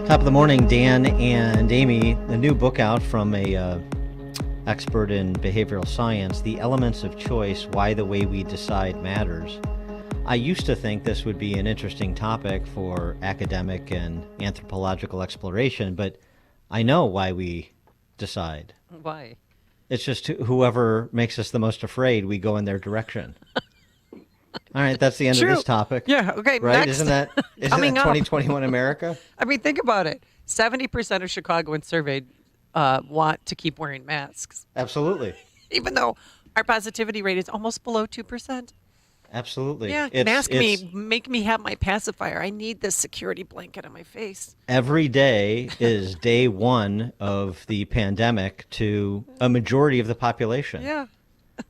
Top of the morning, Dan and Amy. A new book out from a expert in behavioral science, The Elements of Choice, Why the Way We Decide Matters. I used to think this would be an interesting topic for academic and anthropological exploration, but I know why we decide. Why? It's just whoever makes us the most afraid, we go in their direction. All right, that's the end of this topic. Yeah, okay, right? next. Isn't that Coming up. 2021 America? I mean, think about it. 70% of Chicagoans surveyed want to keep wearing masks, Absolutely. even though our positivity rate is almost below 2%. Absolutely. Yeah, make me have my pacifier. I need this security blanket on my face. Every day is day one of the pandemic to a majority of the population. Yeah.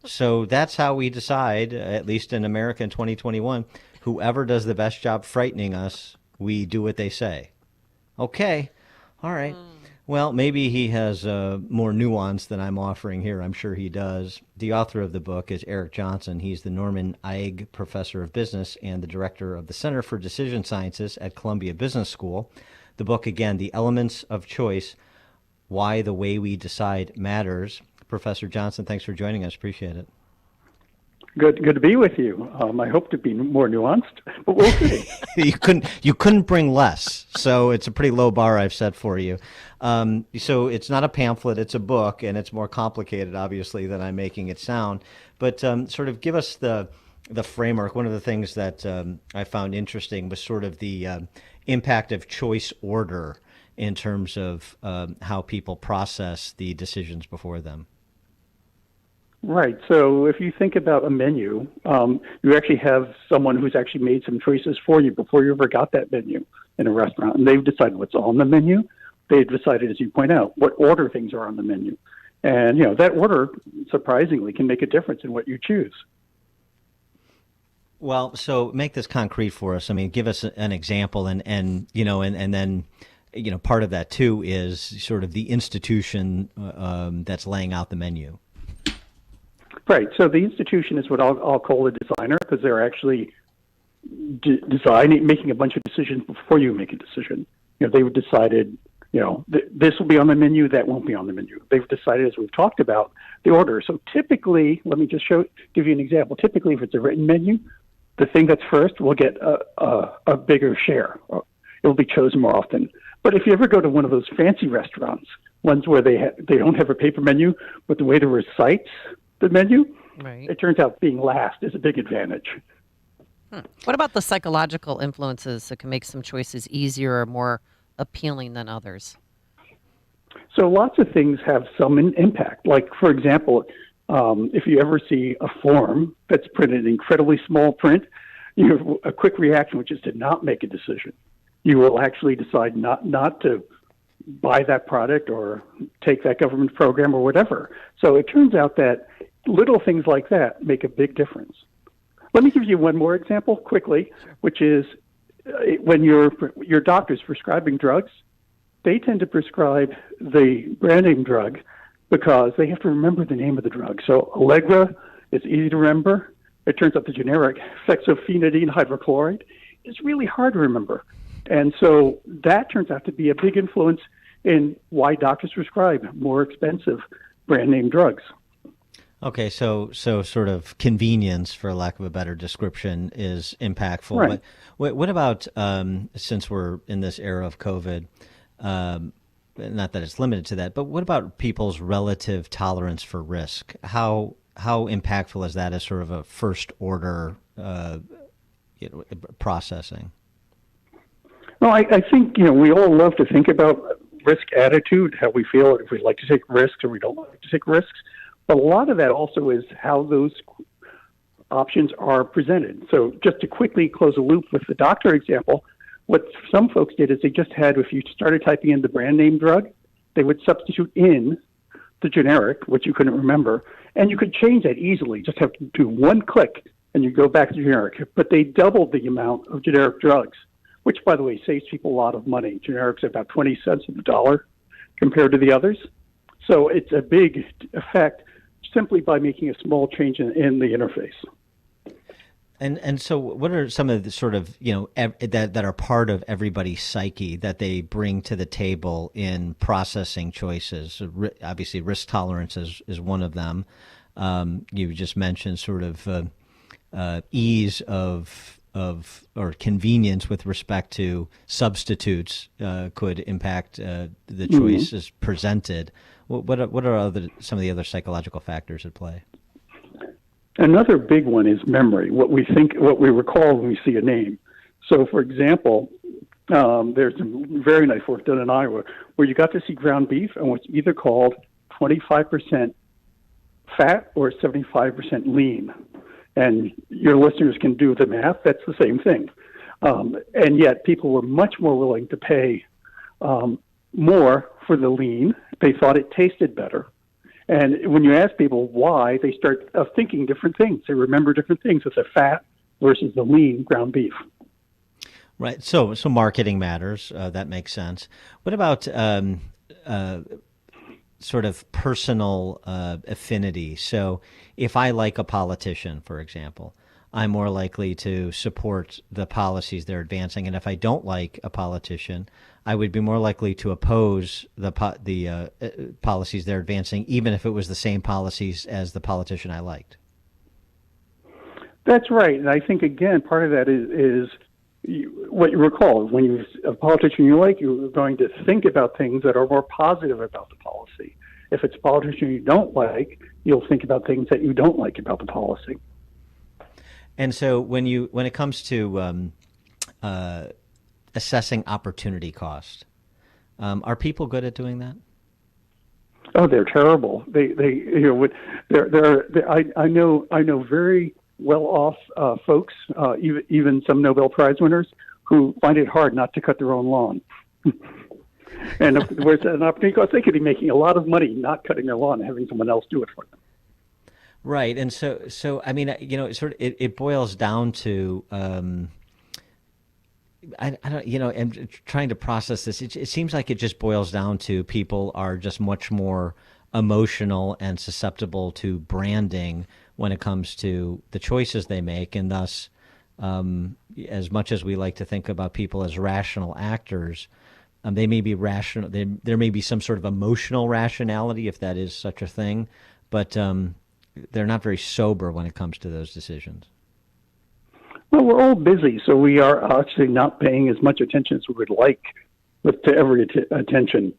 So that's how we decide, at least in America in 2021, whoever does the best job frightening us, we do what they say. Okay. All right. Well, maybe he has more nuance than I'm offering here. I'm sure he does. The author of the book is Eric Johnson. He's the Norman Eig Professor of Business and the Director of the Center for Decision Sciences at Columbia Business School. The book, again, The Elements of Choice, Why the Way We Decide Matters. Professor Johnson, thanks for joining us. Appreciate it. Good to be with you. I hope to be more nuanced, but we'll see. You couldn't bring less, so it's a pretty low bar I've set for you. So it's not a pamphlet; it's a book, and it's more complicated, obviously, than I'm making it sound. But sort of give us the framework. One of the things that I found interesting was sort of the impact of choice order in terms of how people process the decisions before them. Right. So if you think about a menu, you actually have someone who's actually made some choices for you before you ever got that menu in a restaurant, and they've decided what's on the menu. They've decided, as you point out, what order things are on the menu. And, that order, surprisingly, can make a difference in what you choose. Well, so make this concrete for us. I mean, give us an example, and then, part of that, too, is sort of the institution that's laying out the menu. Right. So the institution is what I'll call a designer, because they're actually designing, making a bunch of decisions before you make a decision. They've decided, this will be on the menu, that won't be on the menu. They've decided, as we've talked about, the order. So typically, let me just give you an example. Typically, if it's a written menu, the thing that's first will get a bigger share. It will be chosen more often. But if you ever go to one of those fancy restaurants, ones where they don't have a paper menu, but the waiter recites the menu, right, it turns out being last is a big advantage. What about the psychological influences that can make some choices easier or more appealing than others? So lots of things have some impact. Like, for example, if you ever see a form that's printed in incredibly small print, you have a quick reaction, which is to not make a decision. You will actually decide not to buy that product or take that government program or whatever. So it turns out that little things like that make a big difference. Let me give you one more example quickly, which is when your doctor's prescribing drugs, they tend to prescribe the brand name drug because they have to remember the name of the drug. So Allegra is easy to remember. It turns out the generic fexofenadine hydrochloride is really hard to remember. And so that turns out to be a big influence in why doctors prescribe more expensive brand name drugs. Okay, so sort of convenience, for lack of a better description, is impactful. Right. But what about, since we're in this era of COVID, not that it's limited to that, but what about people's relative tolerance for risk? How impactful is that as sort of a first order processing? Well, I think, we all love to think about risk attitude, how we feel if we like to take risks or we don't like to take risks. But a lot of that also is how those options are presented. So just to quickly close a loop with the doctor example, what some folks did is they just had, if you started typing in the brand name drug, they would substitute in the generic, which you couldn't remember, and you could change that easily. Just have to do one click and you go back to generic. But they doubled the amount of generic drugs, which, by the way, saves people a lot of money. Generics are about 20 cents on the dollar compared to the others. So it's a big effect simply by making a small change in the interface. And so, what are some of the sort of that are part of everybody's psyche that they bring to the table in processing choices? So obviously, risk tolerance is one of them. You just mentioned sort of ease of or convenience with respect to substitutes could impact the choices presented. What are some of the other psychological factors at play? Another big one is memory, what we recall when we see a name. So, for example, there's some very nice work done in Iowa where you got to see ground beef and was either called 25% fat or 75% lean. And your listeners can do the math. That's the same thing. And yet people were much more willing to pay more for the lean. They thought it tasted better. And when you ask people why, they start thinking different things. They remember different things with the fat versus the lean ground beef. Right. So marketing matters. That makes sense. What about sort of personal affinity? So if I like a politician, for example, I'm more likely to support the policies they're advancing. And if I don't like a politician, I would be more likely to oppose the policies they're advancing, even if it was the same policies as the politician I liked. That's right. And I think, again, part of that is what you recall. When you're a politician you like, you're going to think about things that are more positive about the policy. If it's a politician you don't like, you'll think about things that you don't like about the policy. And so when it comes to assessing opportunity cost, are people good at doing that? Oh, they're terrible. I know very well-off folks, even some Nobel Prize winners, who find it hard not to cut their own lawn. And if there's an opportunity cost, they could be making a lot of money not cutting their lawn and having someone else do it for them. Right, and so I mean, it boils down to I don't, I'm trying to process this. It seems like it just boils down to people are just much more emotional and susceptible to branding when it comes to the choices they make, and thus, as much as we like to think about people as rational actors, they may be rational. There may be some sort of emotional rationality, if that is such a thing, but they're not very sober when it comes to those decisions. Well, we're all busy, so we are actually not paying as much attention as we would like attention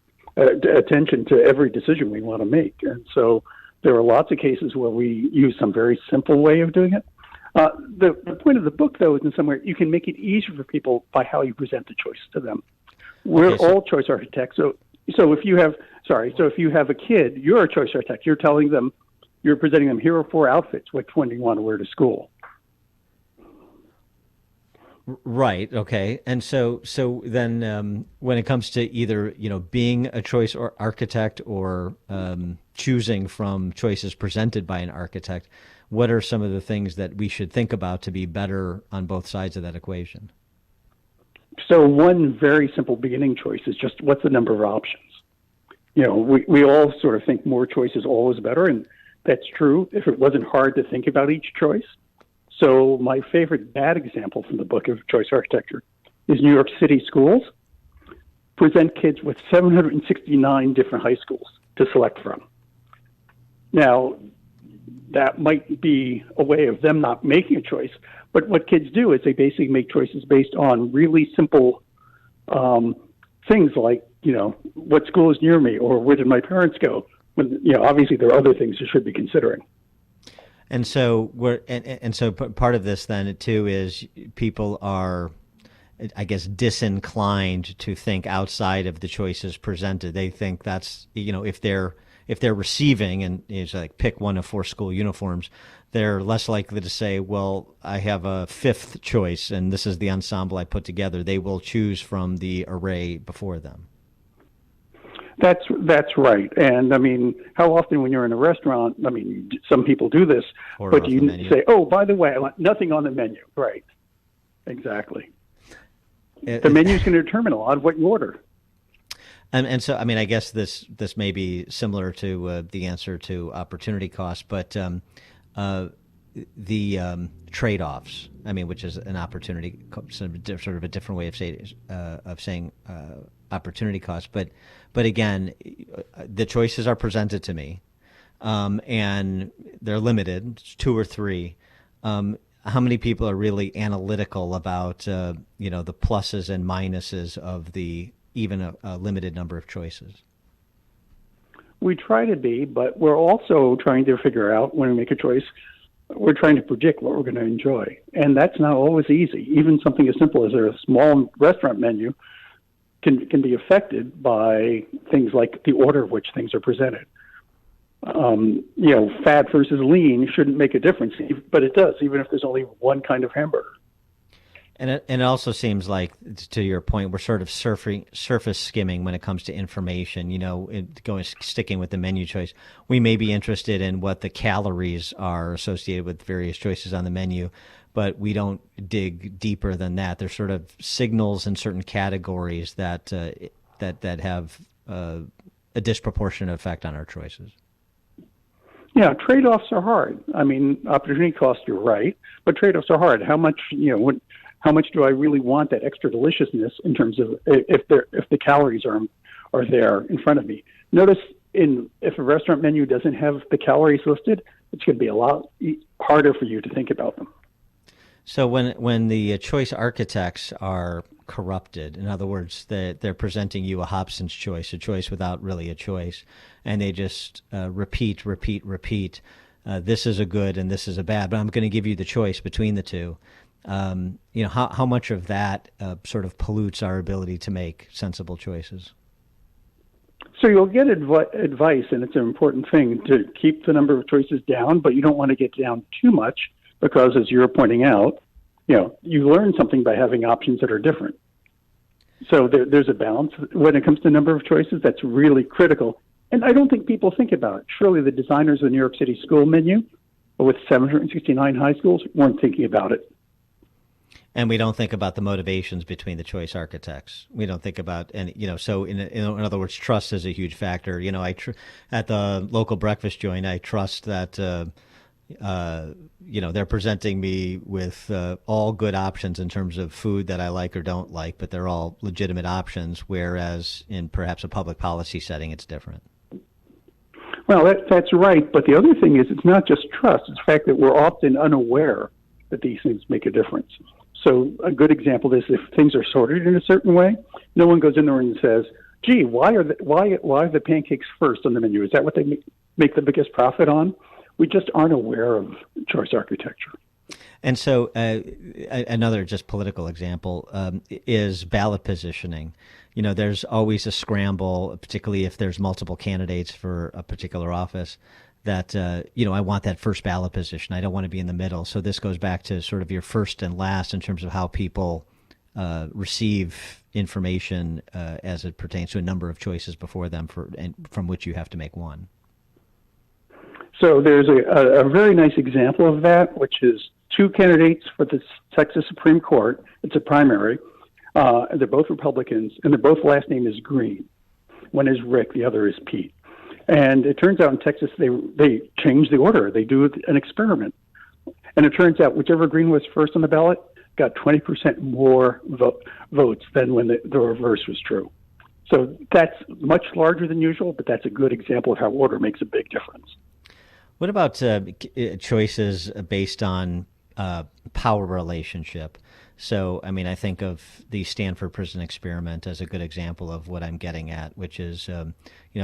to every decision we want to make. And so there are lots of cases where we use some very simple way of doing it. The point of the book, though, is in somewhere you can make it easier for people by how you present the choice to them. We're all choice architects. So if you have a kid, you're a choice architect. You're telling them, you're presenting them, here are 4 outfits. Which one do you want to wear to school? Right. Okay. And so then when it comes to either being a choice or architect or choosing from choices presented by an architect, what are some of the things that we should think about to be better on both sides of that equation? So one very simple beginning choice is just what's the number of options. We all sort of think more choice is always better, and that's true if it wasn't hard to think about each choice. So my favorite bad example from the book of choice architecture is New York City schools present kids with 769 different high schools to select from. Now, that might be a way of them not making a choice, but what kids do is they basically make choices based on really simple things like, what school is near me or where did my parents go? When, obviously there are other things you should be considering. And so so part of this then too is people are, I guess, disinclined to think outside of the choices presented. They think that's if they're receiving and it's like pick one of 4 school uniforms, they're less likely to say, well, I have a 5th choice and this is the ensemble I put together. They will choose from the array before them. That's right. And I mean, how often when you're in a restaurant, I mean, some people do this, but you say, oh, by the way, I want nothing on the menu. Right. Exactly. The menu is going to determine a lot of what you order. And so, I mean, I guess this may be similar to the answer to opportunity cost, but the trade-offs. I mean, which is an opportunity, sort of a different way of saying opportunity cost. But again, the choices are presented to me, and they're limited, it's two or three. How many people are really analytical about the pluses and minuses of the even a limited number of choices? We try to be, but we're also trying to figure out when we make a choice, we're trying to predict what we're going to enjoy. And that's not always easy. Even something as simple as a small restaurant menu can be affected by things like the order of which things are presented. Fat versus lean shouldn't make a difference, but it does, even if there's only one kind of hamburger. And it also seems like, to your point, we're sort of surface skimming when it comes to information. Sticking with the menu choice, we may be interested in what the calories are associated with various choices on the menu, but we don't dig deeper than that. There's sort of signals in certain categories that have a disproportionate effect on our choices. Yeah, trade-offs are hard. I mean, opportunity cost, you're right, but trade-offs are hard. How much do I really want that extra deliciousness in terms of if the calories are there in front of me? Notice if a restaurant menu doesn't have the calories listed, it's going to be a lot harder for you to think about them. So when the choice architects are corrupted, in other words, they're presenting you a Hobson's choice, a choice without really a choice, and they just repeat. This is a good and this is a bad, but I'm going to give you the choice between the two. How much of that sort of pollutes our ability to make sensible choices? So you'll get advice, and it's an important thing to keep the number of choices down, but you don't want to get down too much because, as you're pointing out, you learn something by having options that are different. So there's a balance when it comes to number of choices. That's really critical, and I don't think people think about it. Surely the designers of the New York City school menu, with 769 high schools, weren't thinking about it. And we don't think about the motivations between the choice architects. We don't think about, so in other words, trust is a huge factor. At the local breakfast joint, I trust that, they're presenting me with all good options in terms of food that I like or don't like, but they're all legitimate options, whereas in perhaps a public policy setting, it's different. Well, that's right. But the other thing is it's not just trust. It's the fact that we're often unaware that these things make a difference. So a good example is if things are sorted in a certain way, no one goes in there and says, "Gee, why are the pancakes first on the menu? Is that what they make the biggest profit on?" We just aren't aware of choice architecture. And so another just political example is ballot positioning. There's always a scramble, particularly if there's multiple candidates for a particular office, that, I want that first ballot position. I don't want to be in the middle. So this goes back to sort of your first and last in terms of how people receive information as it pertains to a number of choices before them from which you have to make one. So there's a very nice example of that, which is two candidates for the Texas Supreme Court. It's a primary. They're both Republicans, and their both last name is Green. One is Rick, the other is Pete. And it turns out in Texas, they change the order. They do an experiment. And it turns out whichever Green was first on the ballot got 20% more votes than when the reverse was true. So that's much larger than usual, but that's a good example of how order makes a big difference. What about choices based on power relationship? So, I think of the Stanford prison experiment as a good example of what I'm getting at, which is,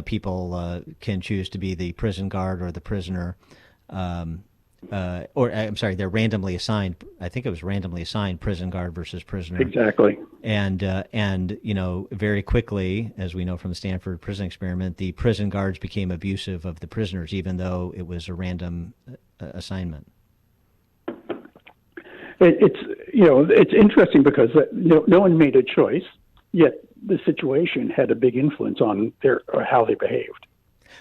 people can choose to be the prison guard or the prisoner, they're randomly assigned. I think it was randomly assigned prison guard versus prisoner. Exactly. And very quickly, as we know from the Stanford prison experiment, the prison guards became abusive of the prisoners, even though it was a random assignment. It's interesting because no one made a choice, yet the situation had a big influence on how they behaved.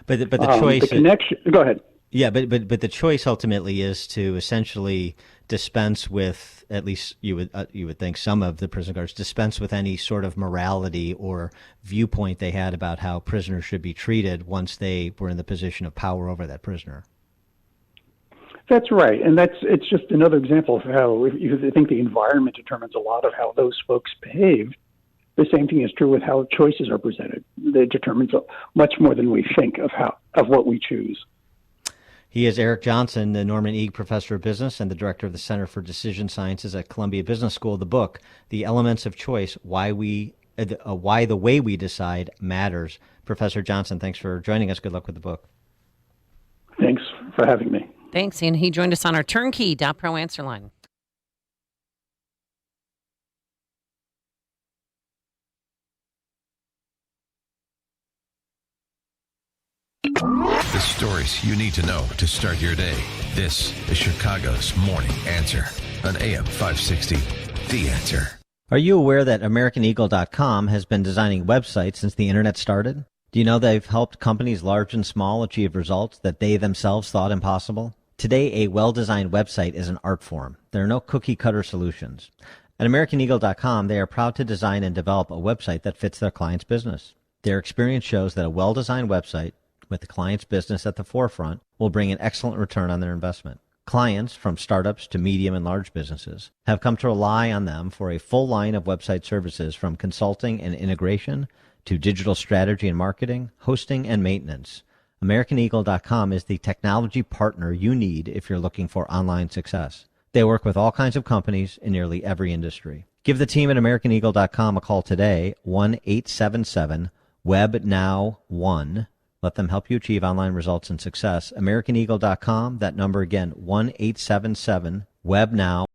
But the choice, the connection. Go ahead. Yeah, but the choice ultimately is to essentially dispense with, at least you would think some of the prison guards dispense with any sort of morality or viewpoint they had about how prisoners should be treated once they were in the position of power over that prisoner. That's right, and it's just another example of how if you think the environment determines a lot of how those folks behave. The same thing is true with how choices are presented. It determines much more than we think of what we choose. He is Eric Johnson, the Norman Eag Professor of Business and the Director of the Center for Decision Sciences at Columbia Business School. The book, The Elements of Choice, Why the Way We Decide Matters. Professor Johnson, thanks for joining us. Good luck with the book. Thanks for having me. Thanks. And he joined us on our turnkey.pro answer line. The stories you need to know to start your day. This is Chicago's Morning Answer on AM 560. The Answer. Are you aware that AmericanEagle.com has been designing websites since the internet started? Do you know they've helped companies large and small achieve results that they themselves thought impossible? Today, a well-designed website is an art form. There are no cookie-cutter solutions. At AmericanEagle.com, they are proud to design and develop a website that fits their client's business. Their experience shows that a well-designed website with the client's business at the forefront will bring an excellent return on their investment. Clients, from startups to medium and large businesses, have come to rely on them for a full line of website services from consulting and integration to digital strategy and marketing, hosting, and maintenance. AmericanEagle.com is the technology partner you need if you're looking for online success. They work with all kinds of companies in nearly every industry. Give the team at AmericanEagle.com a call today, 1-877-WEB-NOW-1. Let them help you achieve online results and success. AmericanEagle.com, that number again, 1-877-WEB-NOW.